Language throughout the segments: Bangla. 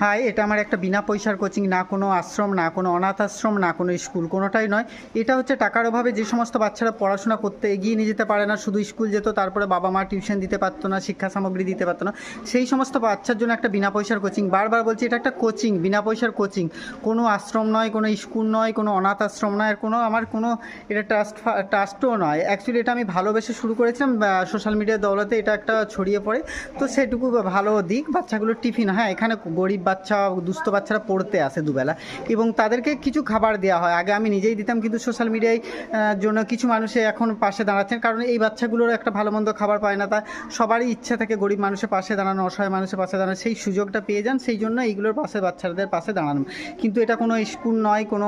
হাই, এটা আমার একটা বিনা পয়সার কোচিং, না কোনো আশ্রম, না কোনো অনাথ আশ্রম, না কোনো স্কুল, কোনোটাই নয়। এটা হচ্ছে টাকার অভাবে যে সমস্ত বাচ্চারা পড়াশোনা করতে এগিয়ে নিয়ে যেতে পারে না, শুধু স্কুল যেত, তারপরে বাবা মা টিউশন দিতে পারতো না, শিক্ষা সামগ্রী দিতে পারতো না, সেই সমস্ত বাচ্চার জন্য একটা বিনা পয়সার কোচিং। বারবার বলছি, এটা একটা কোচিং, বিনা পয়সার কোচিং, কোনো আশ্রম নয়, কোনো স্কুল নয়, কোনো অনাথ আশ্রম নয়, আর কোনো আমার কোনো এটা ট্রাস্টও নয়। অ্যাকচুয়ালি এটা আমি ভালোবেসে শুরু করেছিলাম, সোশ্যাল মিডিয়ার দৌলতে এটা একটা ছড়িয়ে পড়ে, তো সেটুকু ভালো দিক। বাচ্চাগুলোর টিফিন, হ্যাঁ, এখানে গরিব বাচ্চা, দুস্থ বাচ্চারা পড়তে আসে দুবেলা, এবং তাদেরকে কিছু খাবার দেওয়া হয়। আগে আমি নিজেই দিতাম, কিন্তু সোশ্যাল মিডিয়ায় জন্য কিছু মানুষে এখন পাশে দাঁড়াচ্ছেন, কারণ এই বাচ্চাগুলোর একটা ভালো মন্দ খাবার পায় না। তা সবারই ইচ্ছা থাকে গরিব মানুষের পাশে দাঁড়ানো, অসহায় মানুষের পাশে দাঁড়ানো, সেই সুযোগটা পেয়ে যান, সেই জন্য এইগুলোর পাশে, বাচ্চাদের পাশে দাঁড়ানো। কিন্তু এটা কোনো স্কুল নয়, কোনো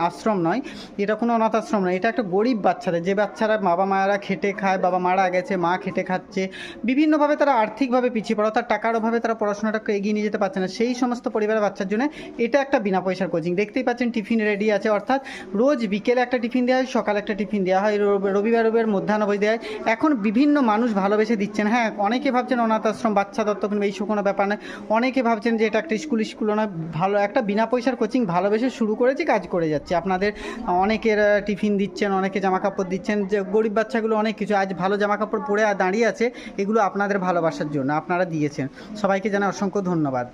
আশ্রম নয়, এটা কোনো অনাথ আশ্রম নয়, এটা একটা গরিব বাচ্চাদের, যে বাচ্চারা বাবা মায়েরা খেটে খায়, বাবা মারা গেছে, মা খেটে খাচ্ছে, বিভিন্নভাবে তারা আর্থিকভাবে পিছিয়ে পড়া, তার টাকার অভাবে তারা পড়াশোনাটাকে এগিয়ে নিয়ে যেতে পারছে না, সেই সমস্ত পরিবারের বাচ্চার জন্য এটা একটা বিনা পয়সার কোচিং। দেখতেই পাচ্ছেন টিফিন রেডি আছে, অর্থাৎ রোজ বিকেলে একটা টিফিন দেওয়া হয়, সকালে একটা টিফিন দেওয়া হয়, রবিবার মধ্যাহ্নভোজ দেওয়া হয়। এখন বিভিন্ন মানুষ ভালোবেসে দিচ্ছেন। হ্যাঁ, অনেকে ভাবছেন অনাথ আশ্রম, বাচ্চা দত্তক কিংবা এইসব কোনো ব্যাপার নয়, অনেকে ভাবছেন যে এটা একটা স্কুলও নয়, ভালো একটা বিনা পয়সার কোচিং ভালোবেসে শুরু করেছি, কাজ করে যাচ্ছে। আপনাদের অনেকের টিফিন দিচ্ছেন, অনেকে জামা কাপড় দিচ্ছেন, যে গরিব বাচ্চাগুলো অনেক কিছু আজ ভালো জামা কাপড় পরে দাঁড়িয়ে আছে, এগুলো আপনাদের ভালোবাসার জন্য আপনারা দিয়েছেন। সবাইকে জানাই অসংখ্য ধন্যবাদ।